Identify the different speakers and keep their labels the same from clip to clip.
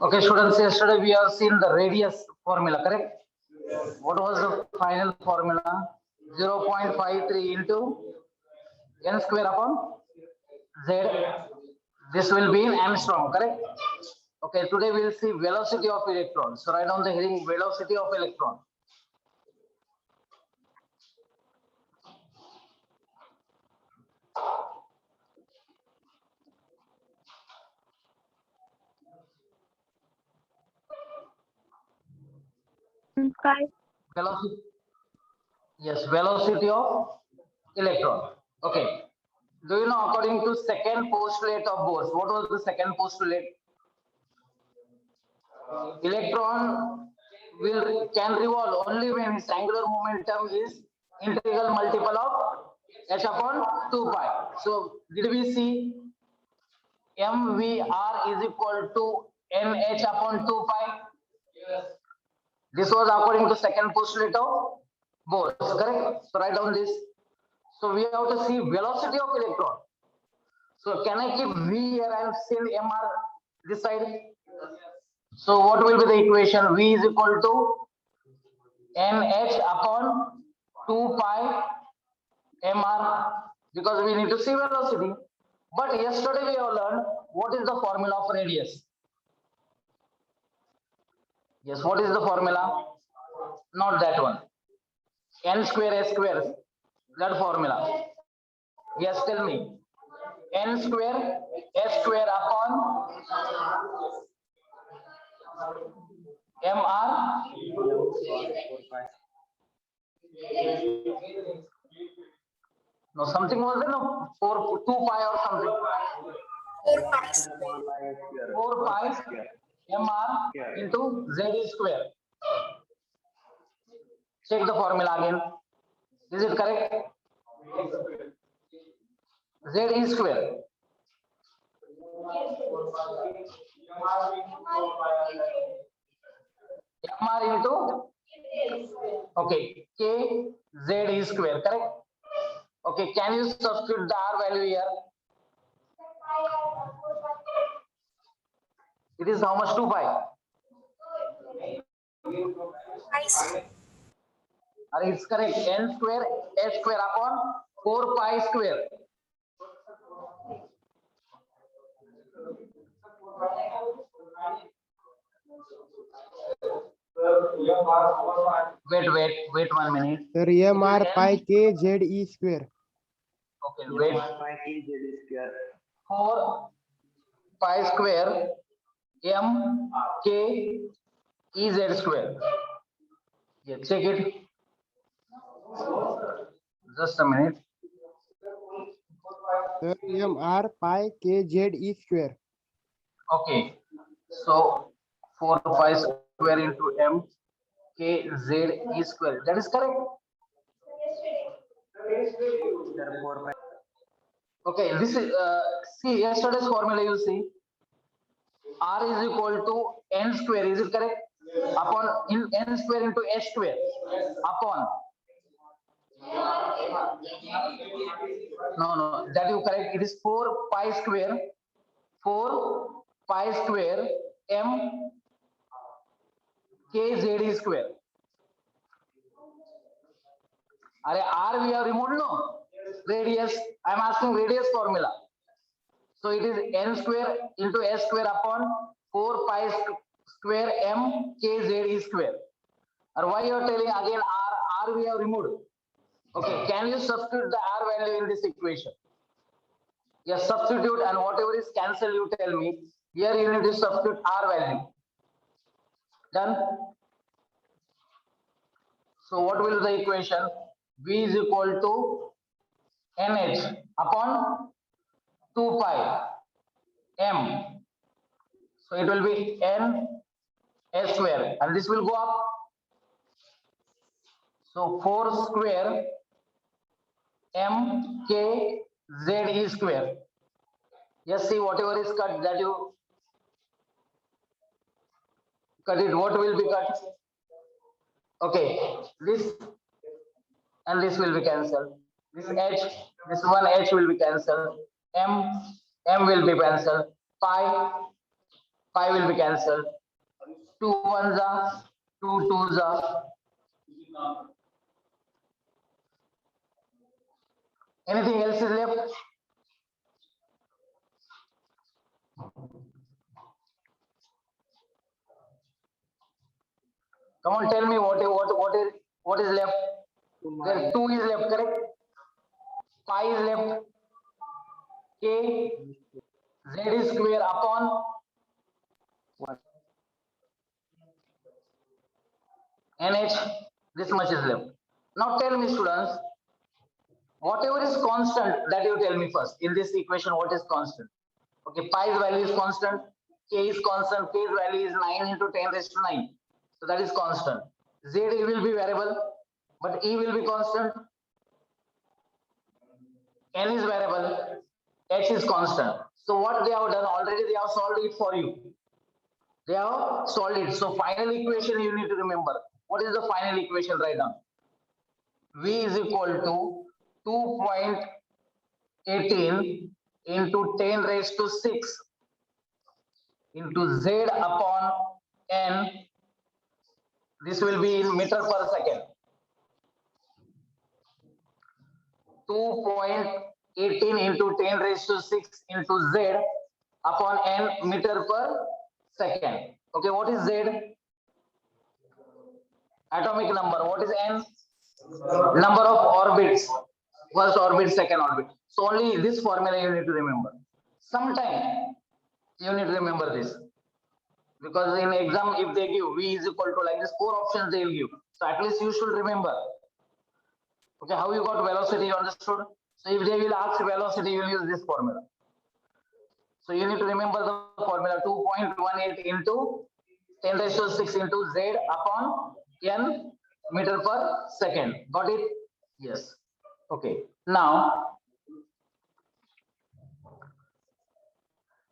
Speaker 1: Okay, students, yesterday we have seen the radius formula, correct? What was the final formula? 0.53 into n square upon z. This will be in Armstrong, correct? Okay, today we will see velocity of electron. So write down the heading velocity of electron. Velocity. Yes, velocity of electron. Okay. Do you know according to second postulate of Bohr's? What was the second postulate? Electron can revolve only when its angular momentum is integral multiple of h upon 2 pi. So did we see mvr is equal to nh upon 2 pi? Yes. This was according to second postulate of Bohr's, correct? So write down this. So we have to see velocity of electron. So can I keep v here and send mr this side? So what will be the equation? V is equal to nh upon 2 pi mr, because we need to see velocity. But yesterday we have learned what is the formula of radius. Yes, what is the formula? Not that one. N square S square, that formula. Yes, tell me. N square S square upon mr. No, something was there, no? 2 pi or something. 4 pi mr into z square. Check the formula again. Is it correct? Z square. mr into, okay, k z square, correct? Okay, can you substitute the r value here? It is how much? 2 pi. It's correct. N square S square upon 4 pi square. Wait 1 minute.
Speaker 2: Sir, mr pi k z e square.
Speaker 1: Okay, wait. 4 pi square m k e z square. Yeah, check it. Just a minute.
Speaker 2: Sir, mr pi k z e square.
Speaker 1: Okay, so 4 pi square into m k z e square. That is correct. Okay, this is see yesterday's formula. You see, r is equal to n square. Is it correct? Upon in n square into h square upon. No, that you correct. It is 4 pi square. 4 pi square m k z e square. R we have removed, no? Radius. I am asking radius formula. So it is n square into s square upon 4 pi square m k z e square. Or why you are telling again r we have removed? Okay, can you substitute the r value in this equation? Yes, substitute, and whatever is cancelled, you tell me. Here you need to substitute r value. Done. So what will be the equation? V is equal to nh upon 2 pi m. So it will be n s square, and this will go up. So 4 square m k z e square. Yes, see, whatever is cut, that you cut it. What will be cut? Okay, this and this will be cancelled. This h, this one h will be cancelled. M will be cancelled. Pi 5 will be cancelled. 2 ones are, 2 twos are. Anything else is left? Come on, tell me what is left? There 2 is left, correct? 5 is left. K Z square upon NH. This much is left. Now tell me, students, whatever is constant, that you tell me first. In this equation, what is constant? Okay, pi's value is constant, K is constant, K's value is 9 into 10 raised to 9. So that is constant. Z will be variable, but E will be constant. N is variable, H is constant. So what they have done already, they have solved it for you. They have solved it. So final equation you need to remember. What is the final equation right now? V is equal to 2.18 into 10 raised to 6 into Z upon N. This will be in meter per second. 2.18 into 10 raised to 6 into Z upon N meter per second. Okay, what is Z? Atomic number. What is N? Number of orbits. First orbit, second orbit. So only this formula you need to remember. Sometime you need to remember this. Because in exam, if they give V is equal to like this, 4 options they will give. So at least you should remember. Okay, how you got velocity, you understood? So if they will ask velocity, you will use this formula. So you need to remember the formula 2.18 into 10 raised to 6 into Z upon N meter per second. Got it? Yes. Okay. Now,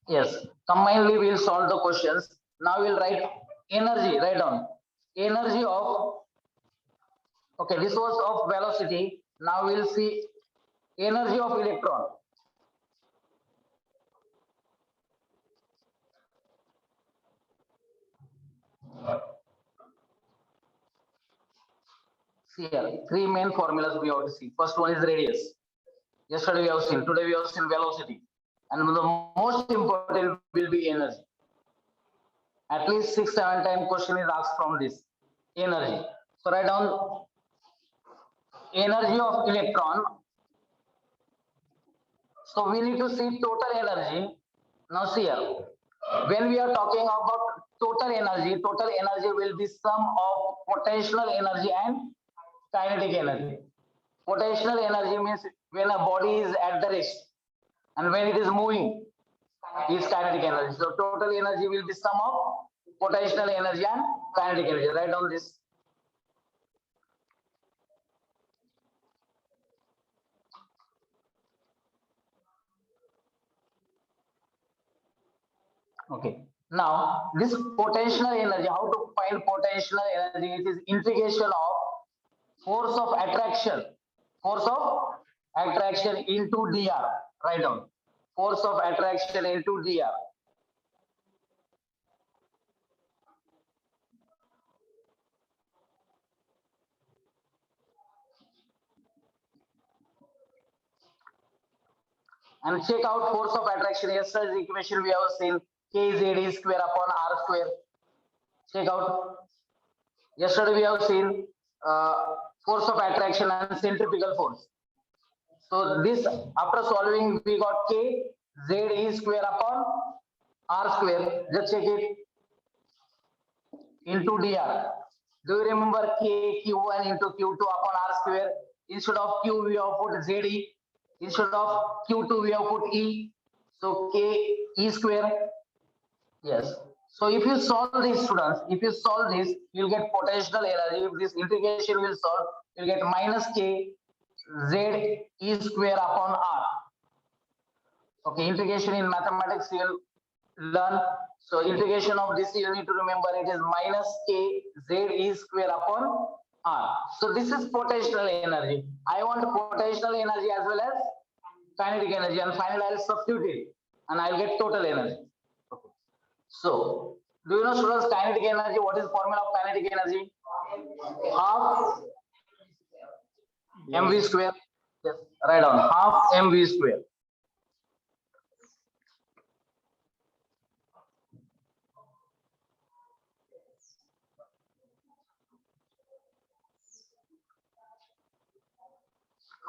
Speaker 1: yes, combinedly we will solve the questions. Now we'll write energy, write down. Energy of, okay, this was of velocity. Now we'll see energy of electron. See here, 3 main formulas we have to see. First one is radius. Yesterday we have seen, today we have seen velocity. And the most important will be energy. At least 6-7 times question is asked from this. Energy. So write down energy of electron. So we need to see total energy. Now see here. When we are talking about total energy will be sum of potential energy and kinetic energy. Potential energy means when a body is at the rest and when it is moving is kinetic energy. So total energy will be sum of potential energy and kinetic energy. Write down this. Okay. Now this potential energy, how to find potential energy? It is integration of force of attraction into dr. Write down force of attraction into dr. And check out force of attraction. Yesterday's equation we have seen kz square upon r square. Check out. Yesterday we have seen force of attraction and centrifugal force. So this, after solving, we got k z square upon r square. Just check it into dr. Do you remember k q1 into q2 upon r square? Instead of q we have put z. Instead of q2 we have put e. So k e square. Yes. So if you solve this, students, if you solve this, you'll get potential energy. If this integration will solve, you'll get minus k z e square upon r. Okay, integration in mathematics you'll learn. So integration of this you need to remember it is minus k z e square upon r. So this is potential energy. I want potential energy as well as kinetic energy, and finally I'll substitute it and I'll get total energy. Okay. So, do you know, students, kinetic energy? What is the formula of kinetic energy? Half mv square. Yes, write down half mv square.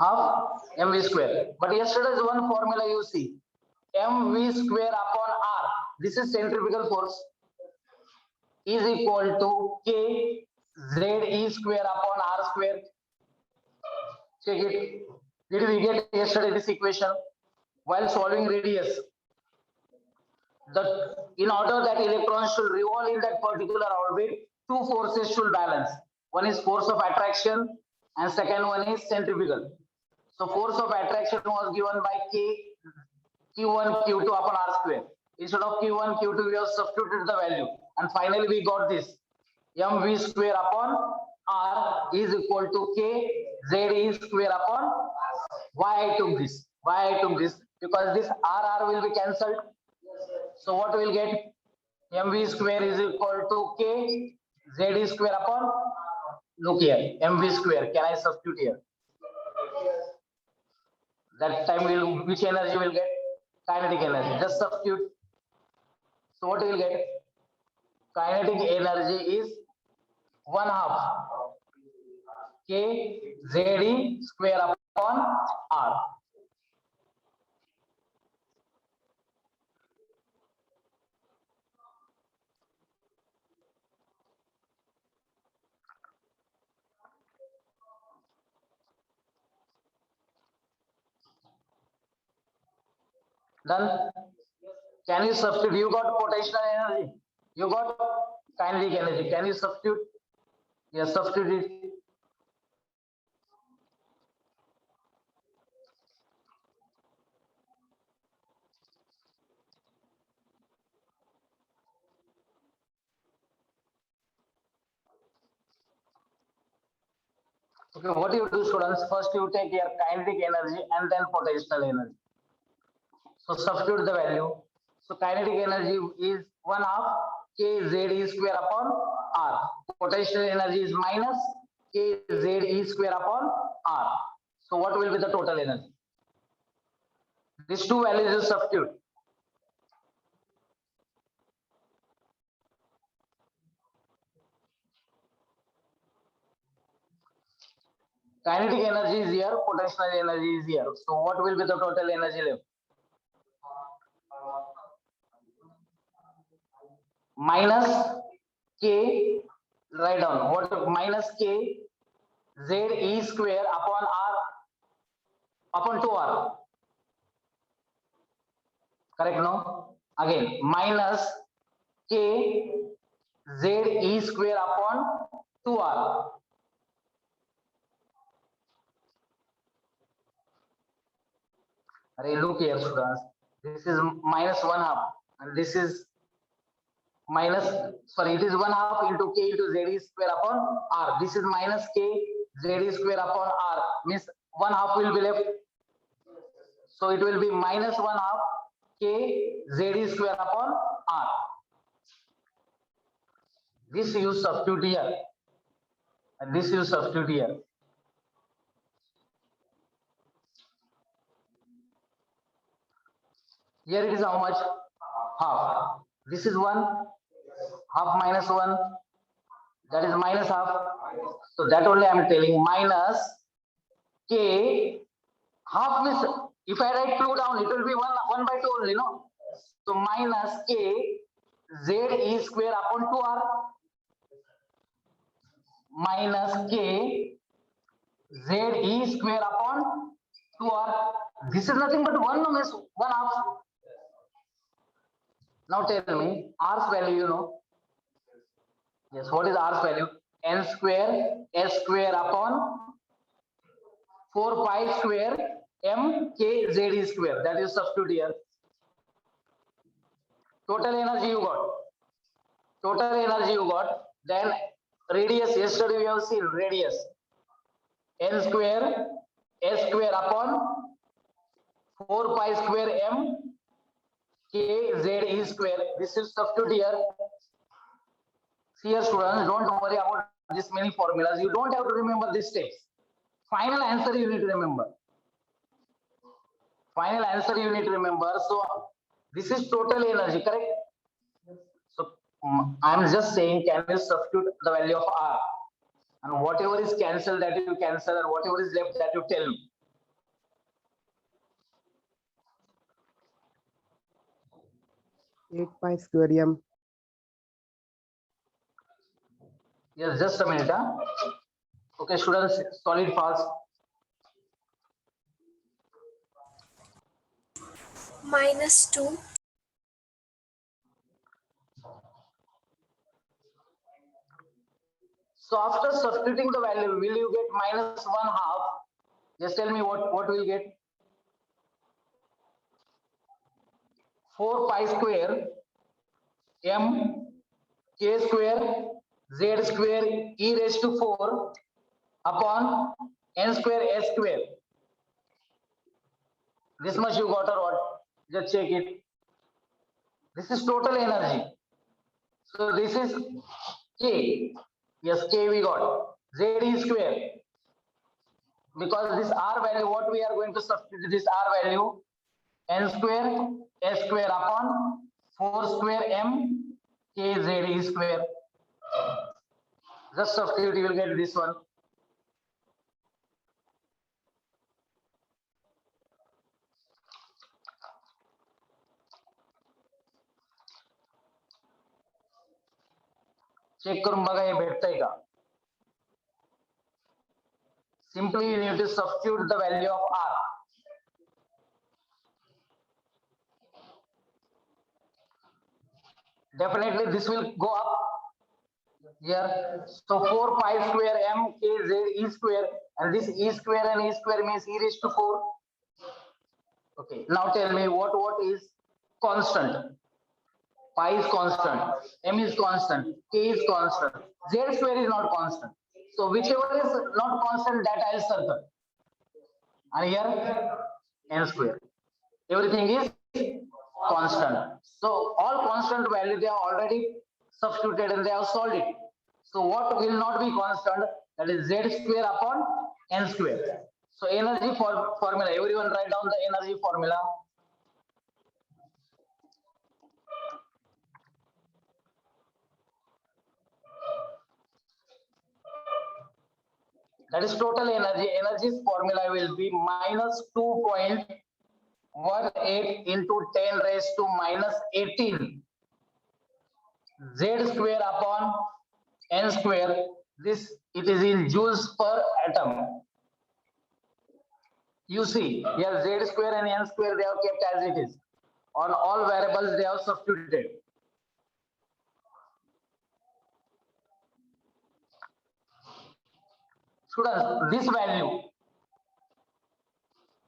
Speaker 1: Half mv square. But yesterday's one formula you see, mv square upon r. This is centrifugal force is equal to k ze square upon r square. Check it. Did we get yesterday this equation while solving radius? In order that electrons should revolve in that particular orbit, two forces should balance. One is force of attraction and second one is centrifugal. So force of attraction was given by k q1 q2 upon r square. Instead of q1 q2 we have substituted the value and finally we got this mv square upon r is equal to k ze square upon. Why I took this? Because this r will be cancelled. So what we will get? mv square is equal to k ze square upon. Look here, mv square. Can I substitute here? That time which energy will get? Kinetic energy. Just substitute. So what we will get? Kinetic energy is 1/2 k ze square upon r. Done. Can you substitute? You got potential energy. You got kinetic energy. Can you substitute? Yes, substitute it. Okay, what you do, students? First, you take your kinetic energy and then potential energy. So substitute the value. So kinetic energy is 1/2 k ze square upon r. Potential energy is minus k ze square upon r. So what will be the total energy? These two values you substitute. Kinetic energy is here, potential energy is here. So what will be the total energy left? Minus k, write down what minus k ze square upon r upon 2r. Correct, no? Again, minus k ze square upon 2r. Look here, students. This is minus 1/2 and this is minus, sorry, it is 1/2 into k into ze square upon r. This is minus k ze square upon r, means 1/2 will be left. So it will be minus 1/2 k ze square upon r. This you substitute here and this you substitute here. Here it is how much? Half. This is 1, half minus 1, that is minus half. So that only I am telling, minus k half means if I write 2 down, it will be 1/2 only, no? So minus k ze square upon 2r minus k ze square upon 2r. This is nothing but 1, no, means 1/2. Now tell me, r's value you know. Yes, what is r's value? N square s square upon 4 pi square m k z square. That is substitute here. Total energy you got. Total energy you got. Then radius, yesterday we have seen radius. N square s square upon 4 pi square m KZE square. This is substitute here. See here students, don't worry about this many formulas. You don't have to remember these steps. Final answer you need to remember. Final answer you need to remember. So this is total energy, correct? So I'm just saying, can you substitute the value of R? And whatever is cancelled, that you cancel, and whatever is left, that you tell me.
Speaker 2: Eight pi square m.
Speaker 1: Yes, just a minute. Huh? Okay, students, solid fast.
Speaker 3: -2.
Speaker 1: So after substituting the value, will you get -1/2? Just tell me what will get. 4 pi square m k square z square e raised to 4 upon n square s square. This much you got or what? Just check it. This is total energy. So this is K. Yes, K we got. Z is square. Because this R value, what we are going to substitute this R value? N square S square upon 4 square M K Z E square. Just substitute, you will get this one. Check करून बघा हे भेटतंय का. Simply you need to substitute the value of R. Definitely this will go up here. So 4 pi square m k z e square, and this e square and e square means e raised to 4. Okay, now tell me what is constant. Pi is constant, m is constant, k is constant, z square is not constant. So whichever is not constant, that I'll circle. And here n square. Everything is constant. So all constant value they are already substituted and they have solved it. So what will not be constant? That is z square upon n square. So energy formula. Everyone write down the energy formula. That is total energy. Energy's formula will be minus 2.18 into 10 raised to minus 18 z square upon n square. This it is in joules per atom. You see here z square and n square they have kept as it is. On all variables they have substituted. Students, this value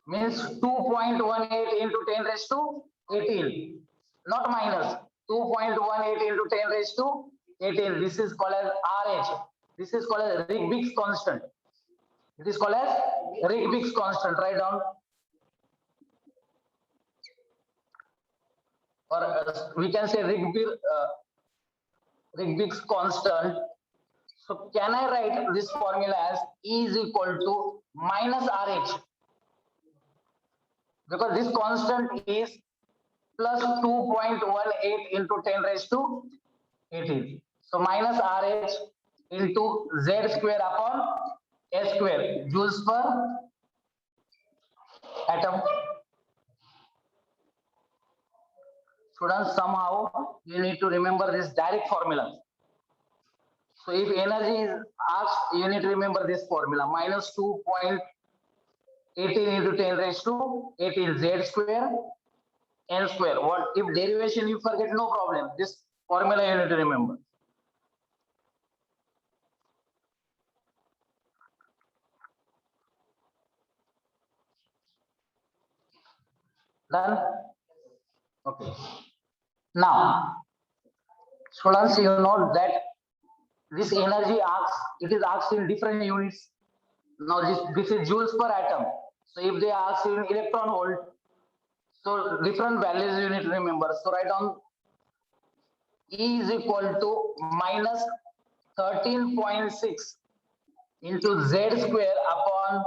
Speaker 1: means 2.18 into 10 raised to 18, not minus. 2.18 into 10 raised to 18. This is called as RH. This is called as Ricks constant. It is called as Ricks constant. Write down. Or we can say Ricks constant. So can I write this formula as E is equal to minus RH? Because this constant is plus 2.18 into 10 raised to 18. So minus RH into Z square upon S square, joules per atom. Students, somehow you need to remember this direct formula. So if energy is asked, you need to remember this formula, minus 2.18 into 10 raised to 18 Z square n square. What if derivation you forget, no problem. This formula you need to remember. Done? Okay. Now, students, you know that this energy asks, it is asked in different units. Now this is joules per atom. So if they ask in electron volt, So different values you need to remember. So write down E is equal to minus 13.6 into Z square upon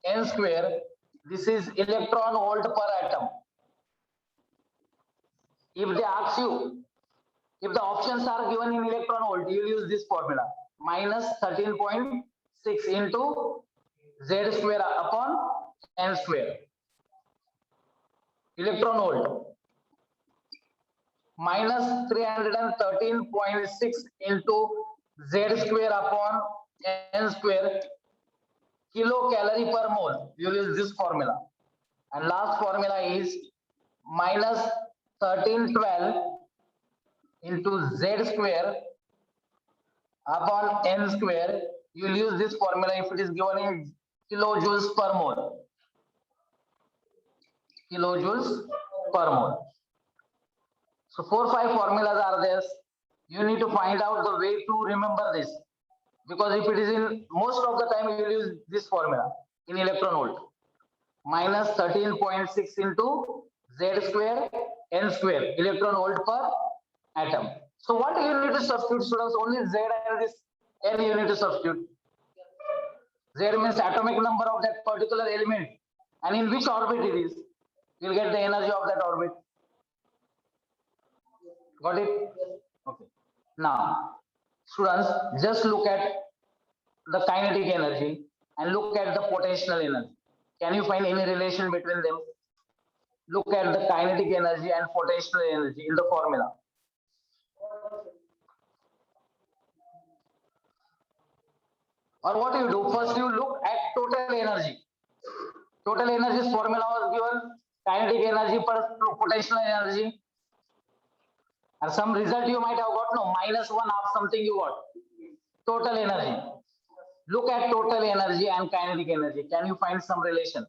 Speaker 1: N square. This is electron volt per atom. If they ask you, if the options are given in electron volt, you will use this formula. Minus 13.6 into Z square upon N square. Electron volt. Minus 313.6 into Z square upon N square. Kilocalorie per mole. You will use this formula. And last formula is minus 1312 into Z square upon N square. You will use this formula if it is given in kilojoules per mole. Kilojoules per mole. So 4-5 formulas are there. You need to find out the way to remember this. Because if it is in most of the time you will use this formula in electron volt. Minus 13.6 into Z square N square electron volt per atom. So what you need to substitute, students? Only Z and this N you need to substitute. Z means atomic number of that particular element and in which orbit it is. You'll get the energy of that orbit. Got it? Okay. Now, students, just look at the kinetic energy and look at the potential energy. Can you find any relation between them? Look at the kinetic energy and potential energy in the formula. Or what you do? First, you look at total energy. Total energy's formula was given kinetic energy per potential energy. And some result you might have got, no, minus 1 half something you got. Total energy. Look at total energy and kinetic energy. Can you find some relation?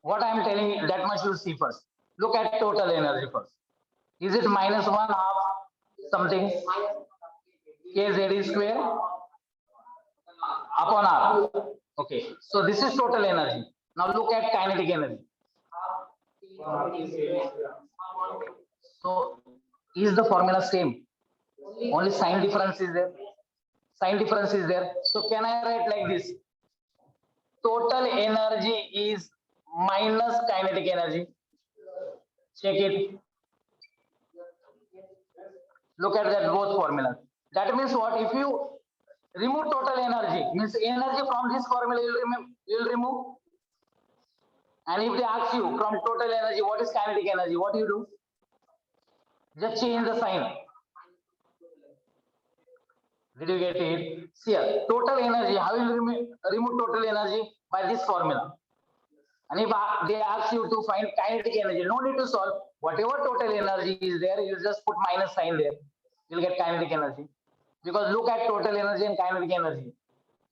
Speaker 1: What I am telling you, that much you see first. Look at total energy first. Is it minus 1 half something? Kz square upon R. Okay. So this is total energy. Now look at kinetic energy. So is the formula same? Only sign difference is there. Sign difference is there. So can I write like this? Total energy is minus kinetic energy. Check it. Look at that both formulas. That means what? If you remove total energy, means energy from this formula you'll remove. And if they ask you from total energy, what is kinetic energy? What do you do? Just change the sign. Did you get it? See here, total energy. How will you remove total energy? By this formula. And if they ask you to find kinetic energy, no need to solve. Whatever total energy is there, you just put minus sign there. You'll get kinetic energy. Because look at total energy and kinetic energy.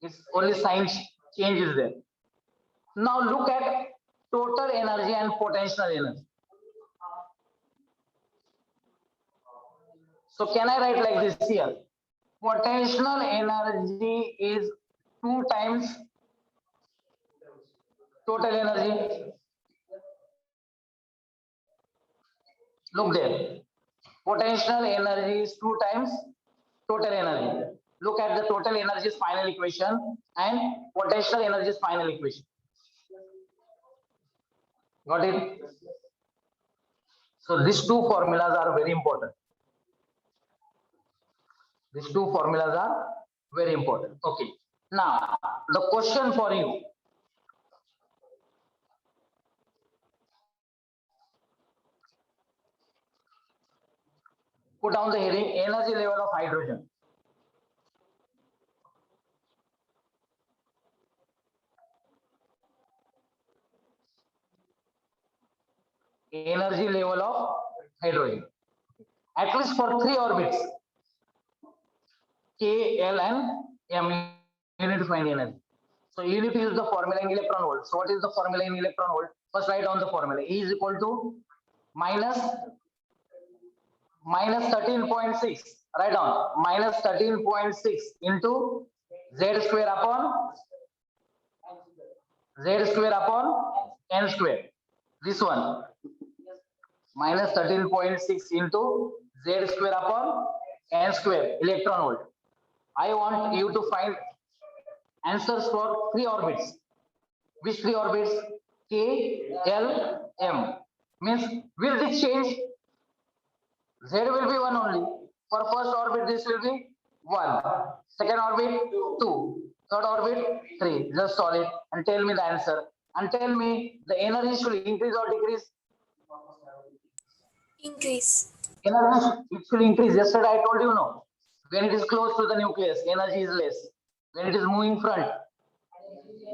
Speaker 1: It's only sign changes there. Now look at total energy and potential energy. So can I write like this here? Potential energy is 2 times total energy. Look there. Potential energy is 2 times total energy. Look at the total energy's final equation and potential energy's final equation. Got it? So these two formulas are very important. These two formulas are very important. Okay. Now, the question for you. Put down the heading, energy level of hydrogen. Energy level of hydrogen. At least for 3 orbits. K, L and M, you need to find energy. So you need to use the formula in electron volt. So what is the formula in electron volt? First write down the formula. E is equal to minus 13.6. Write down minus 13.6 into Z square upon Z square upon N square. This one. Minus 13.6 into Z square upon N square electron volt. I want you to find answers for 3 orbits. Which 3 orbits? K, L, M. Means will this change? Z will be 1 only. For first orbit, this will be 1. Second orbit, 2. Third orbit, 3. Just solve it and tell me the answer. And tell me the energy should increase or decrease?
Speaker 3: Increase.
Speaker 1: Energy, it should increase. Yesterday I told you no. When it is close to the nucleus, energy is less. When it is moving front,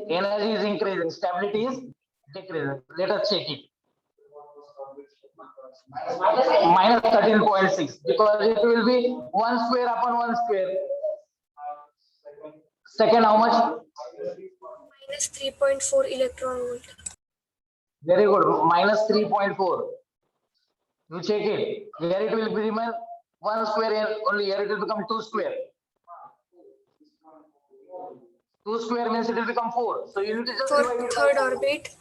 Speaker 1: energy is increasing. Stability is decreasing. Let us check it. Minus 13.6 because it will be 1 square upon 1 square. Second, how much?
Speaker 3: Minus 3.4 electron volt.
Speaker 1: Very good. Minus 3.4. You check it. Here it will be remain 1 square and only here it will become 2 square. 2 square means it will become 4. So you need to just
Speaker 3: For
Speaker 1: divide it by
Speaker 3: third
Speaker 1: 4.
Speaker 3: orbit,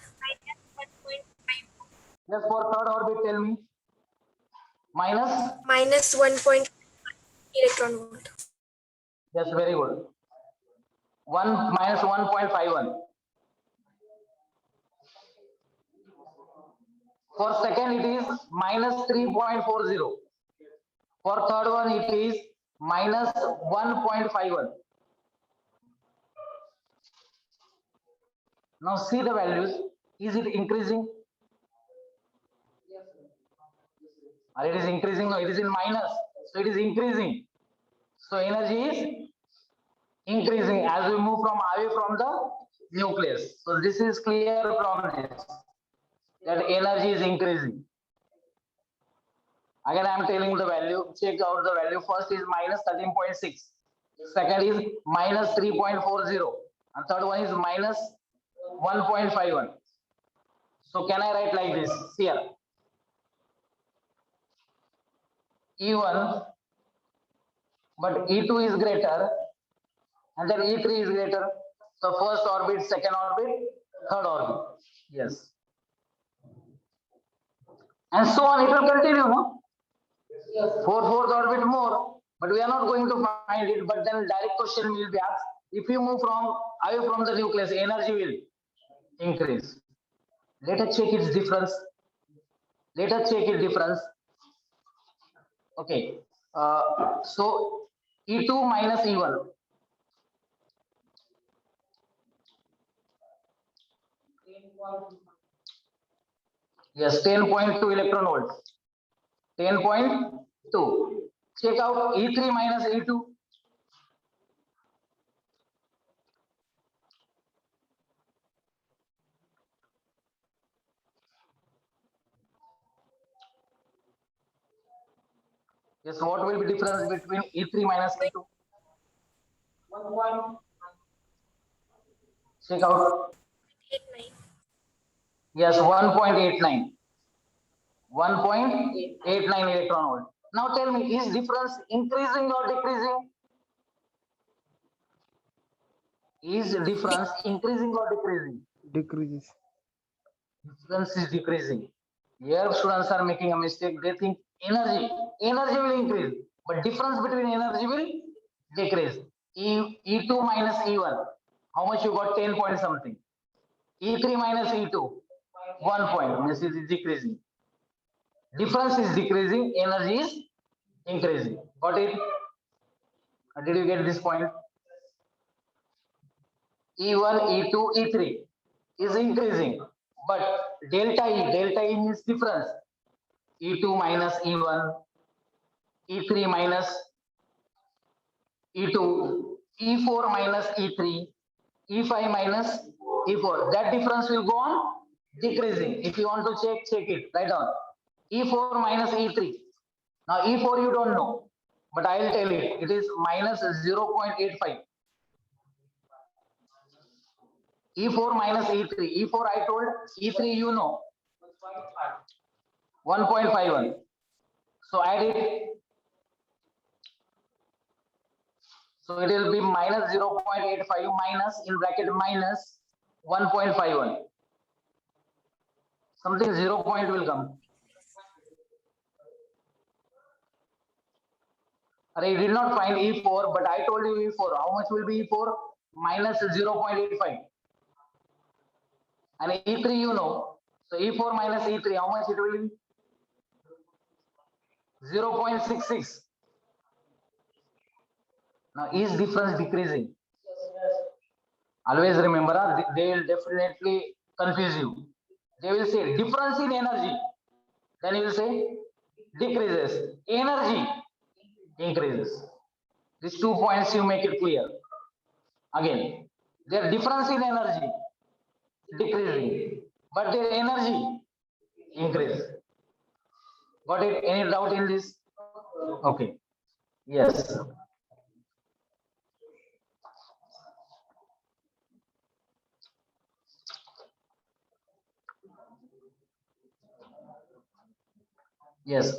Speaker 1: Just for third orbit, tell me. Minus?
Speaker 3: minus 1.5 electron volt.
Speaker 1: Yes, very good. 1 minus 1.51. For second, it is minus 3.40. For third one, it is minus 1.51. Now see the values. Is it increasing? Or it is increasing? No, it is in minus. So it is increasing. So energy is increasing as we move from away from the nucleus. So this is clear from this that energy is increasing. Again, I am telling the value. Check out the value. First is minus 13.6. Second is minus 3.40. And third one is minus 1.51. So can I write like this here? E1, but E2 is greater, and then E3 is greater. So first orbit, second orbit, third orbit. Yes. And so on, it will continue, no? For fourth orbit more, but we are not going to find it. But then direct question will be asked: if you move from away from the nucleus, energy will increase. Let us check its difference. Let us check its difference. Okay. So E2 minus E1. Yes, 10.2 electron volts. 10.2. Check out E3 minus E2. Yes, what will be difference between E3 minus E2? Check out.
Speaker 3: 89.
Speaker 1: Yes, 1.89. 1.89 electron volt. Now tell me, is difference increasing or decreasing? Is difference increasing or decreasing?
Speaker 2: Decreases.
Speaker 1: Difference is decreasing. Here students are making a mistake. They think energy will increase, but difference between energy will decrease. E2 minus E1. How much you got? 10 point something. E3 minus E2. 1 point. Means it is decreasing. Difference is decreasing. Energy is increasing. Got it? Did you get this point? E1, E2, E3 is increasing, but delta E means difference. E2 minus E1, E3 minus E2, E4 minus E3, E5 minus E4. That difference will go on decreasing. If you want to check it, write down E4 minus E3. Now E4 you don't know, but I will tell you it is minus 0.85. E4 minus E3. E4 I told, E3 you know. 1.51. So add it. So it will be minus 0.85 minus in bracket minus 1.51. Something 0 point will come. Array, you did not find E4, but I told you E4. How much will be E4? Minus 0.85. And E3 you know. So E4 minus E3, how much it will be? 0.66. Now is difference decreasing? Always remember, they will definitely confuse you. They will say difference in energy. Then you will say decreases. Energy increases. These 2 points you make it clear. Again, their difference in energy decreasing, but their energy increase. Got it? Any doubt in this? Okay. Yes. Yes.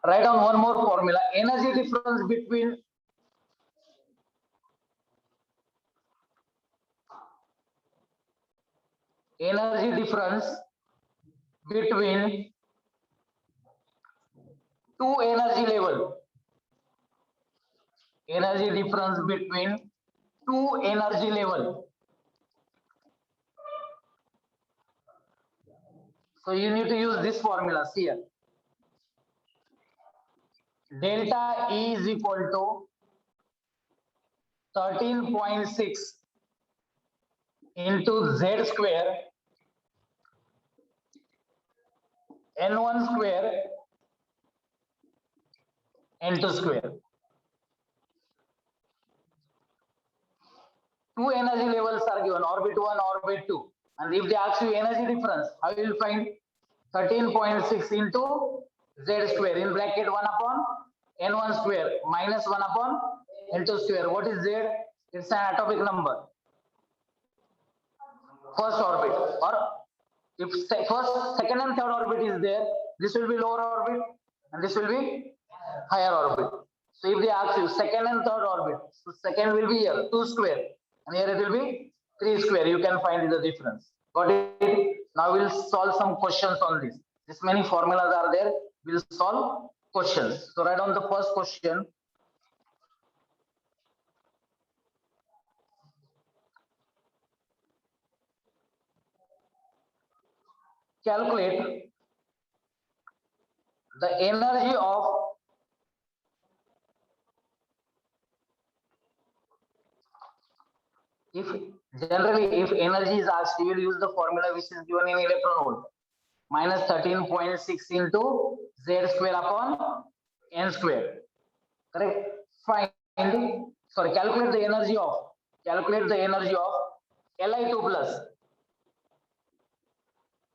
Speaker 1: Write down one more formula. Energy difference between two energy level. Energy difference between two energy level. So you need to use this formula here. Delta E is equal to 13.6 into Z square N1 square N2 square. Two energy levels are given, orbit 1, orbit 2. And if they ask you energy difference, how you will find 13.6 into Z square in bracket 1 upon N1 square minus 1 upon N2 square. What is Z? It's an atomic number. First orbit, or if first, second and third orbit is there, this will be lower orbit and this will be higher orbit. So if they ask you second and third orbit, so second will be here 2 square and here it will be 3 square. You can find the difference. Got it? Now we'll solve some questions on this. This many formulas are there. We'll solve questions. So write down the first question. Calculate the energy of if energy is asked, you will use the formula which is given in electron volt. Minus 13.6 into Z square upon N square. Correct? Calculate the energy of Li2 plus.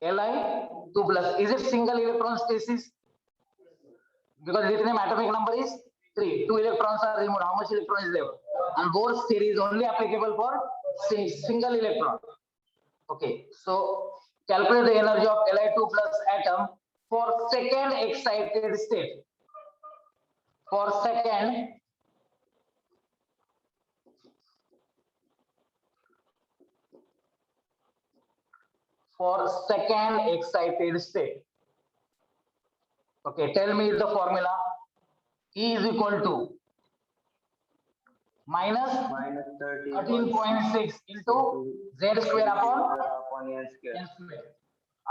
Speaker 1: Li2 plus. Is it single electron stasis? Because lithium atomic number is 3. 2 electrons are removed. How much electron is left? And Bohr's theory is only applicable for single electron. Okay. So calculate the energy of Li2 plus atom for second excited state. For second excited state. Okay, tell me the formula. E is equal to minus 13.6 into Z square upon N square.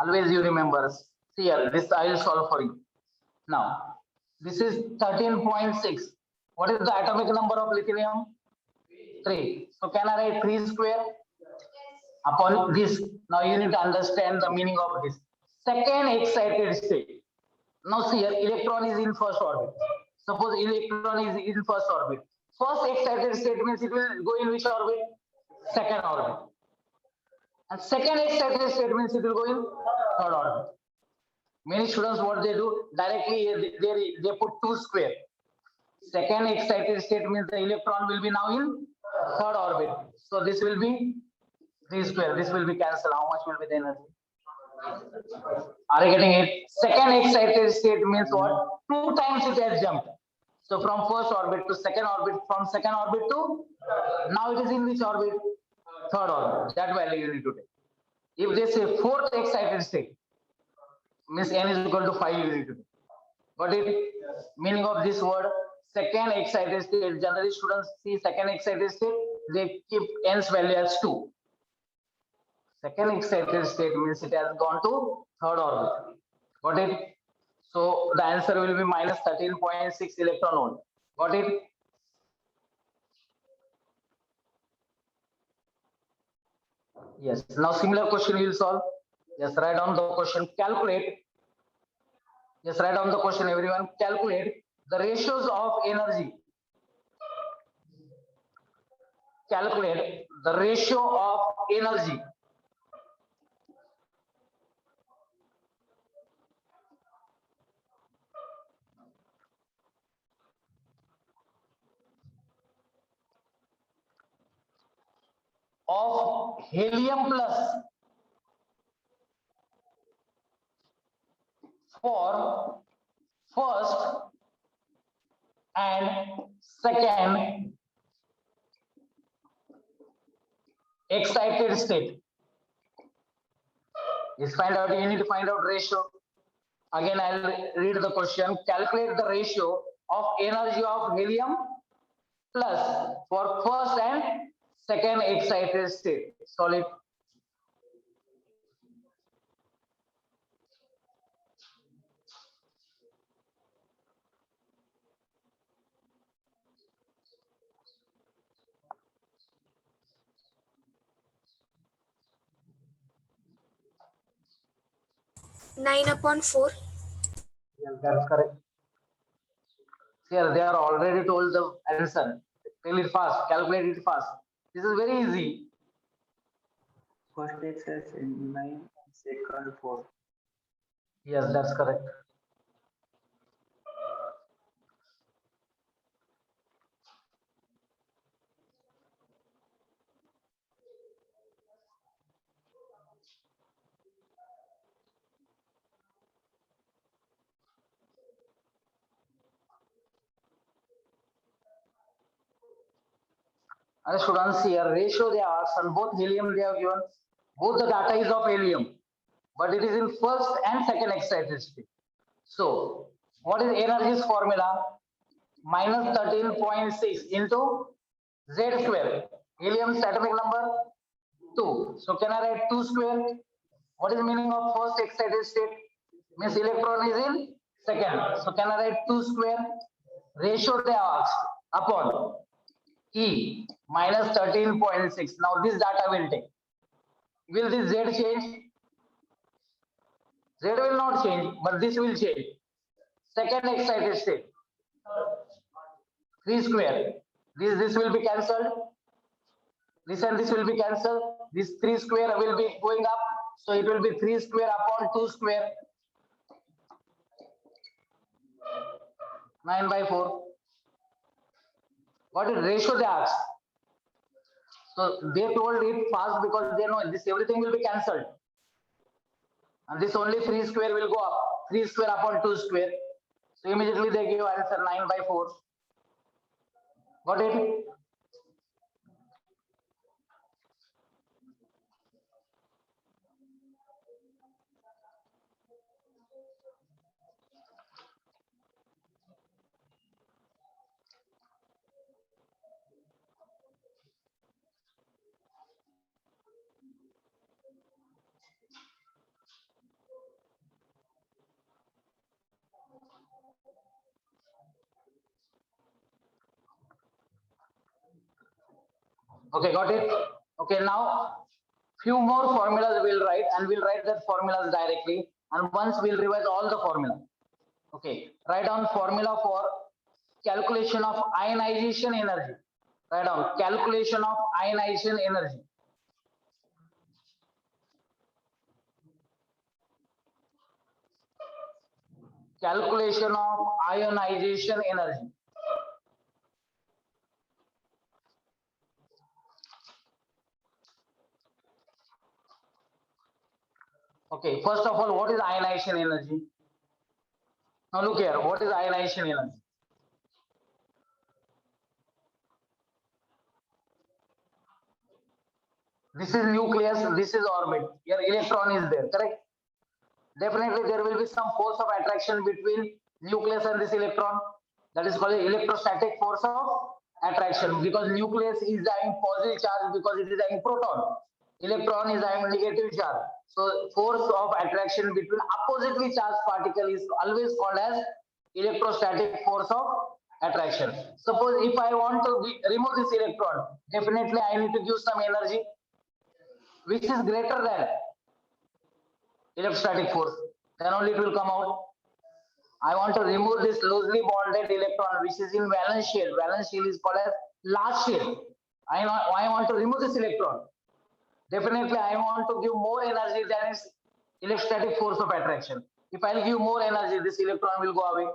Speaker 1: Always you remember. Here, this I will solve for you. Now, this is 13.6. What is the atomic number of lithium? 3. So can I write 3 square upon this? Now you need to understand the meaning of this. Second excited state. Now see here, electron is in first orbit. Suppose electron is in first orbit. First excited state means it will go in which orbit? Second orbit. And second excited state means it will go in third orbit. Many students, what they do, directly they put 2 square. Second excited state means the electron will be now in third orbit. So this will be 3 square. This will be cancelled. How much will be the energy? Are you getting it? Second excited state means what? 2 times it has jumped. So from first orbit to second orbit, from second orbit to now it is in which orbit? third order. That value you need to take. If they say fourth excited state, means n is equal to 5, you need to take. Got it? Meaning of this word, second excited state. Generally, students see second excited state, they keep n's value as 2. Second excited state means it has gone to third order. Got it? So the answer will be minus 13.6 electron volt. Got it? Yes. Now similar question we will solve. Yes, write down the question. Calculate. Yes, write down the question, everyone. Calculate the ratios of energy. Calculate the ratio of energy of helium plus for first and second excited state. Is find out, you need to find out ratio. Again, I'll read the question. Calculate the ratio of energy of helium plus for first and second excited state. Solid.
Speaker 3: Nine upon 4.
Speaker 1: Yes, that's correct. Here they are already told the answer. Tell it fast, calculate it fast. This is very easy.
Speaker 4: First exercise in 9, second 4.
Speaker 1: Yes, that's correct. And students here, ratio they asked on both helium they have given. Both the data is of helium, but it is in first and second excited state. So, what is energy's formula? Minus 13.6 into Z square. Helium's atomic number 2. So, can I write 2 square? What is the meaning of first excited state? Means electron is in second. So, can I write 2 square? Ratio they asked upon E minus 13.6. Now this data will take. Will this Z change? Z will not change, but this will change. Second excited state. 3 square. This will be cancelled. This and this will be cancelled. This 3 square will be going up. So it will be 3 square upon 2 square. 9 by 4. What is ratio they asked? So they told it fast because they know this everything will be cancelled. And this only 3 square will go up. 3 square upon 2 square. So immediately they give answer 9 by 4. Got it? Okay, got it? Okay, now few more formulas we'll write and we'll write that formulas directly, and once we'll revise all the formula. Okay, write down formula for calculation of ionization energy. Write down calculation of ionization energy. Calculation of ionization energy. Okay, first of all, what is ionization energy? Now look here, what is ionization energy? This is nucleus, this is orbit. Here electron is there, correct? Definitely there will be some force of attraction between nucleus and this electron. That is called electrostatic force of attraction, because nucleus is having positive charge because it is having proton. Electron is having negative charge. So force of attraction between oppositely charged particle is always called as electrostatic force of attraction. Suppose if I want to remove this electron, definitely I need to give some energy which is greater than electrostatic force, then only it will come out. I want to remove this loosely bonded electron which is in valence shell. Valence shell is called as large shell. I want to remove this electron. Definitely I want to give more energy than its electrostatic force of attraction. If I'll give more energy, this electron will go away.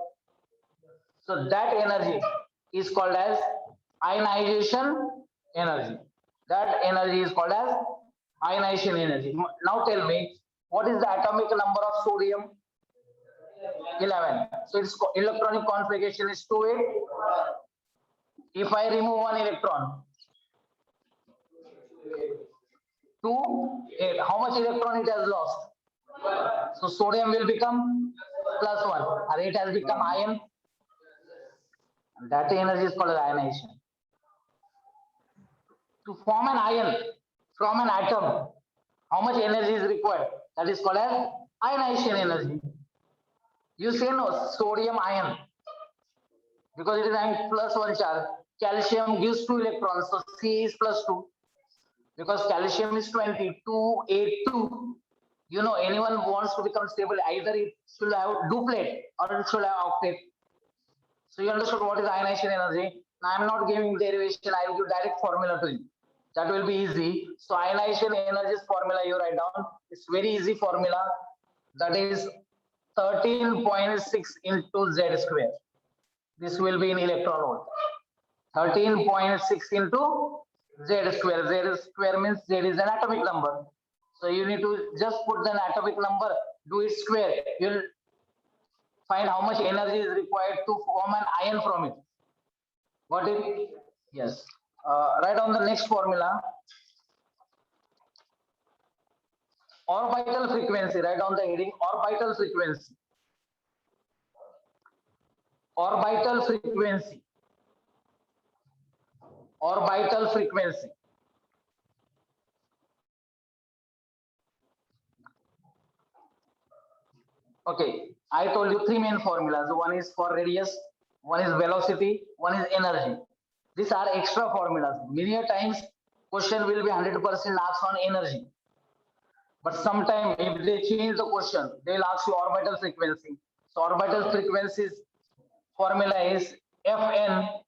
Speaker 1: So that energy is called as ionization energy. That energy is called as ionization energy. Now tell me, what is the atomic number of sodium? 11. So its electronic configuration is 2,8. If I remove one electron, 2,8. How much electron it has lost? So sodium will become +1, or it has become ion. That energy is called as ionization. To form an ion from an atom, how much energy is required? That is called as ionization energy. You say no, sodium ion, because it is having +1 charge. Calcium gives 2 electrons, so C is +2. Because calcium is 20, 2, 8, 2. You know, anyone who wants to become stable, either it should have duplet or it should have octet. So you understood what is ionization energy. Now I'm not giving derivation, I will give direct formula to you. That will be easy. So ionization energy's formula you write down. It's very easy formula. That is 13.6 into Z square. This will be in electron volt. 13.6 into Z square. Z square means Z is an atomic number. So you need to just put the atomic number, do it square. You'll find how much energy is required to form an ion from it. Got it? Yes. Write down the next formula. Orbital frequency. Write down the heading orbital frequency. Orbital frequency. Orbital frequency. Okay, I told you 3 main formulas. One is for radius, one is velocity, one is energy. These are extra formulas. Many a times question will be 100% asked on energy. But sometimes if they change the question, they'll ask you orbital frequency. So orbital frequency's formula is Fn.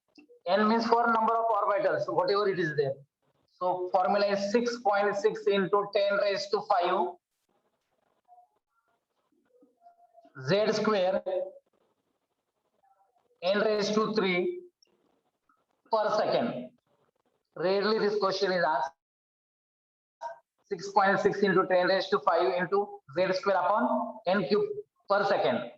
Speaker 1: N means for number of orbitals, whatever it is there. So formula is 6.6 into 10 raised to 5 Z square n raised to 3 per second. Rarely this question is asked. 6.6 into 10 raised to 5 into Z square upon n cube per second.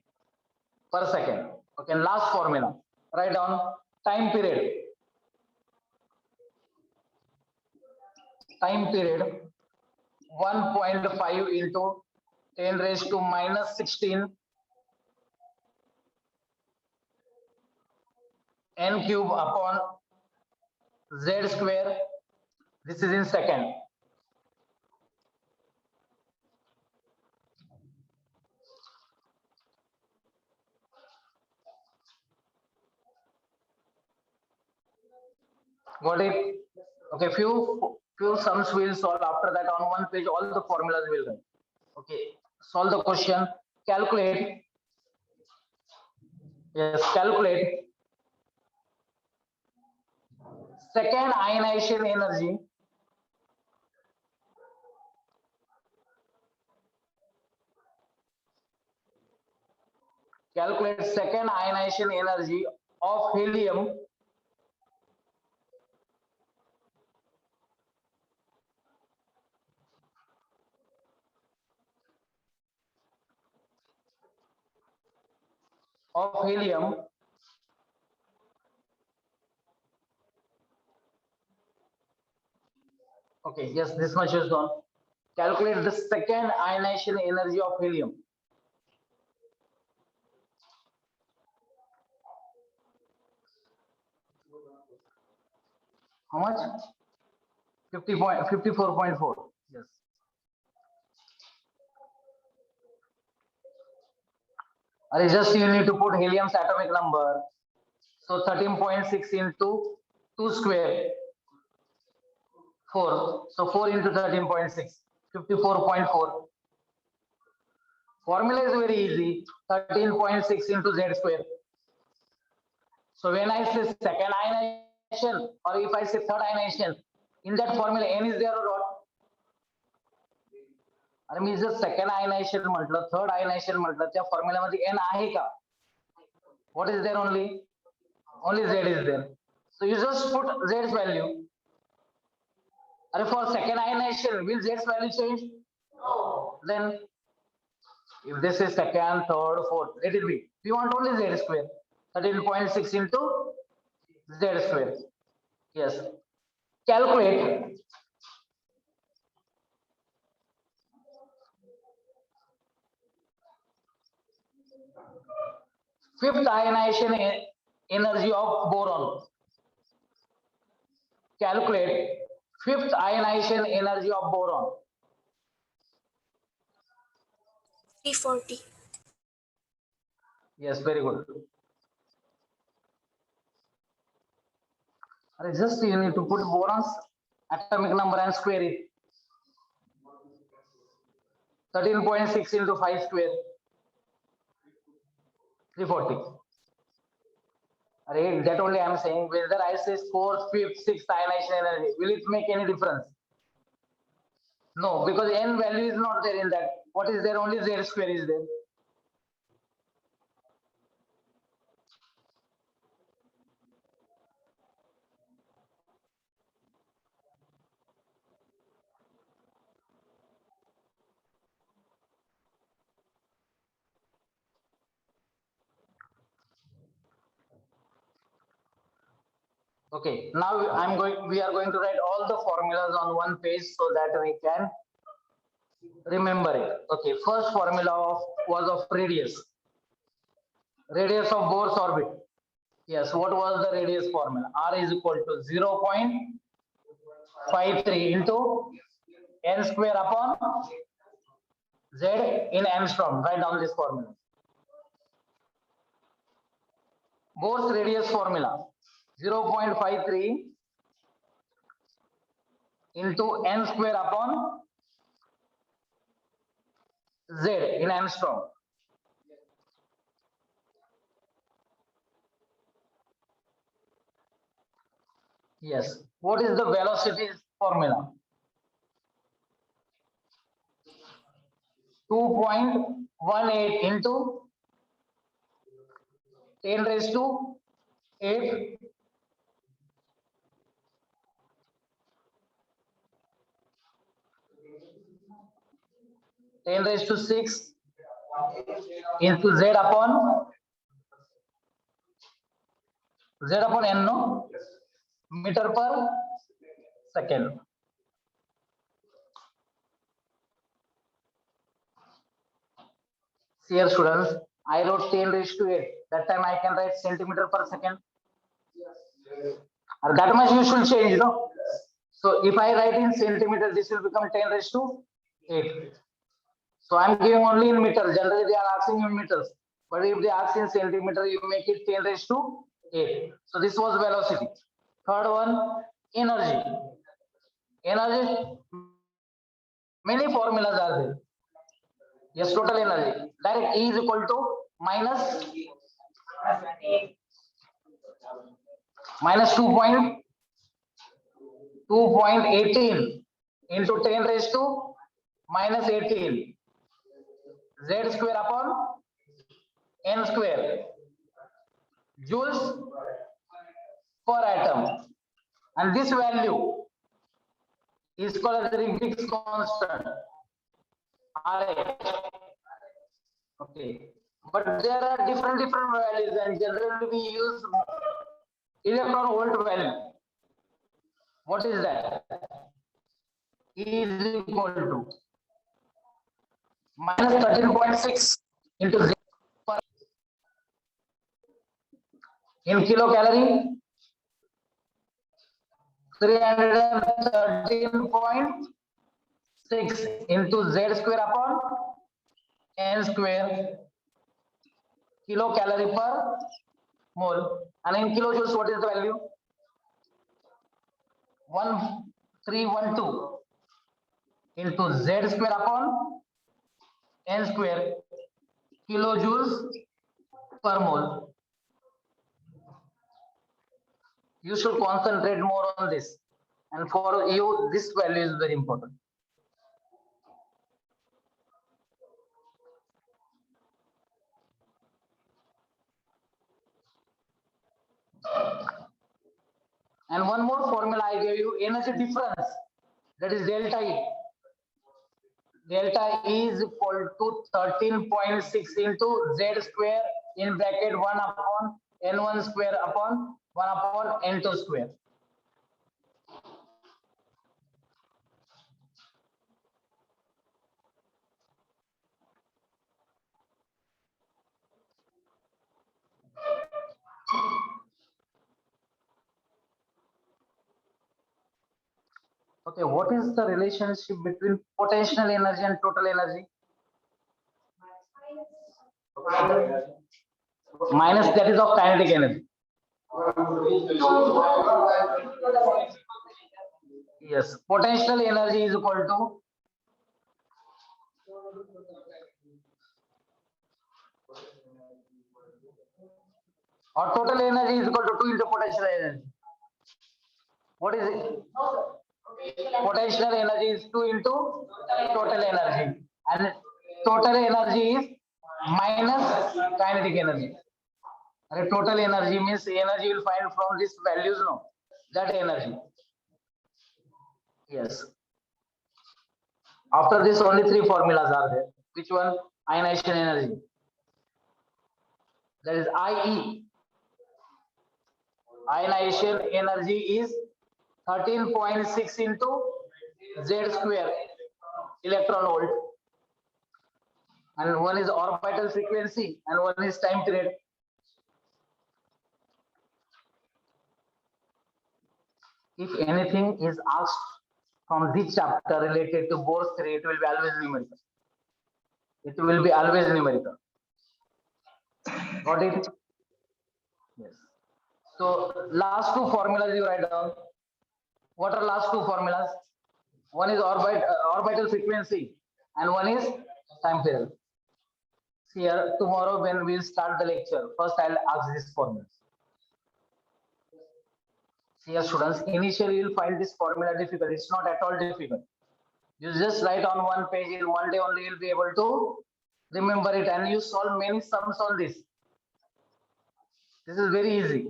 Speaker 1: Per second. Okay, last formula. Write down time period. Time period 1.5 into 10 raised to -16 n cube upon Z square. This is in second. Got it? Okay, few sums will solve. After that, on one page, all the formulas will write. Okay, solve the question. Calculate. Yes, calculate second ionization energy of helium Okay, yes, this much is done. Calculate the second ionization energy of helium. How much? 54.4. Yes. Or just you need to put helium's atomic number. So 13.6 into 2 square, 4. So 4 into 13.6, 54.4. Formula is very easy. 13.6 into z square. So when I say second ionization, or if I say third ionization, in that formula n is there or not? अरे मी जर second ionization म्हटलं, third ionization म्हटलं, त्या फॉर्म्युलामध्ये n आहे का? What is there only? Only z is there. So you just put z's value. And for second ionization, will z's value change? No. Then if this is second, third, fourth, let it be. We want only z square. 13.6 into z square. Yes. Calculate fifth ionization energy of boron. Calculate fifth ionization energy of boron.
Speaker 3: 340.
Speaker 1: Yes, very good. Just you need to put boron's atomic number and square it. 13.6 into 5 square. 340. That only I am saying. Whether I say 4th, 5th, 6th ionization energy, will it make any difference? No, because n value is not there in that. What is there? Only z square is there. Okay, now we are going to write all the formulas on one page so that we can remember it. Okay, first formula was of radius. Radius of Bohr's orbit. Yes, what was the radius formula? R is equal to 0.53 into n square upon z in angstrom. Write down this formula. Bohr's radius formula 0.53 into n square upon z in angstrom. Yes. What is the velocity formula? 2.18 into 10 raised to 8 10 raised to 6 into z upon n, no? Meter per second. Here students, I wrote 10 raised to 8. That time I can write centimeter per second. That much you should change, you know. So if I write in centimeter, this will become 10 raised to 8. So I'm giving only in meters. Generally they are asking in meters. But if they ask in centimeter, you make it 10 raised to 8. So this was velocity. Third one, energy. Energy, many formulas are there. Yes, total energy. Direct E is equal to minus 2.18 into 10 raised to minus 18. Z square upon n square. Joules per atom. And this value is called as the Higgs constant. Ra. Okay. But there are different values, and generally we use electron volt value. What is that? is equal to minus 13.6 into Z per in kilocalorie 313.6 into Z square upon N square kilocalorie per mole, and in kilojoules what is the value? 1312 into Z square upon N square kilojoules per mole. You should concentrate more on this, and for you this value is very important. And one more formula I gave you, energy difference, that is delta E. Delta E is equal to 13.6 into Z square in bracket 1 upon N1 square upon 1 upon N2 square. Okay, what is the relationship between potential energy and total energy? Minus, that is of kinetic energy. Yes, potential energy is equal to or total energy is equal to 2 into potential energy. What is it? Potential energy is 2 into total energy, and total energy is minus kinetic energy. And total energy means energy will find from these values, no? That energy. Yes. After this, only 3 formulas are there. Which one? Ionization energy. That is IE. Ionization energy is 13.6 into Z square electron volt. And one is orbital frequency and one is time period. If anything is asked from this chapter related to Bohr's theory, it will be always numerical. It will be always numerical. Got it? Yes. So last 2 formulas you write down. What are last 2 formulas? One is orbital frequency and one is time period. Here tomorrow when we start the lecture, first I'll ask this formula. Here students, initially you'll find this formula difficult. It's not at all difficult. You just write on one page, in one day only you'll be able to remember it, and you solve many sums on this. This is very easy.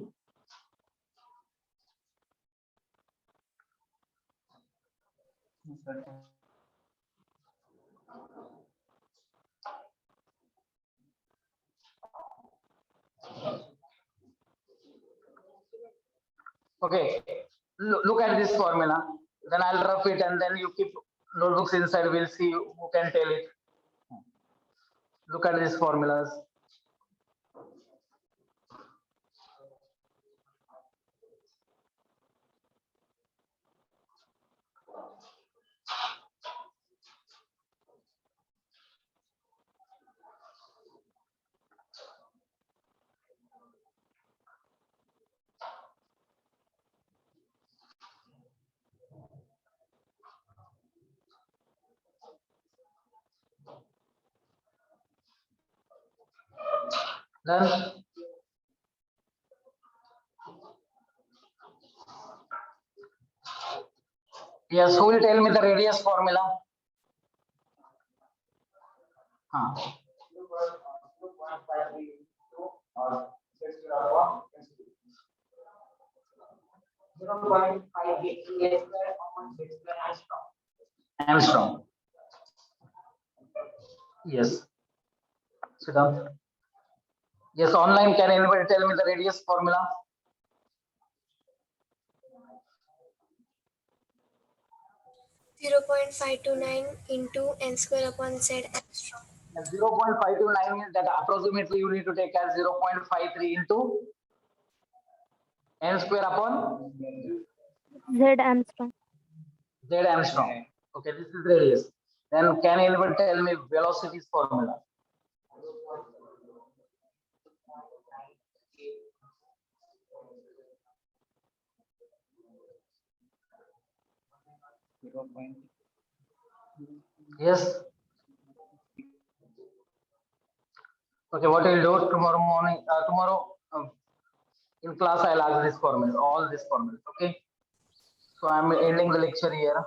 Speaker 1: Okay, look at this formula. Then I'll rough it, and then you keep notebooks inside. We'll see who can tell it. Look at these formulas. Then yes, who will tell me the radius formula? Armstrong. Yes. Sit down. Yes, online, can anybody tell me the radius formula?
Speaker 3: 0.529 into n square upon z Armstrong.
Speaker 1: 0.529 means that approximately you need to take as 0.53 into n square upon
Speaker 5: Z Armstrong.
Speaker 1: z Armstrong. Okay, this is radius. Then can anyone tell me velocity's formula? Yes. Okay, what we'll do tomorrow morning, in class, I'll ask this formula, all these formulas. Okay. So I'm ending the lecture here.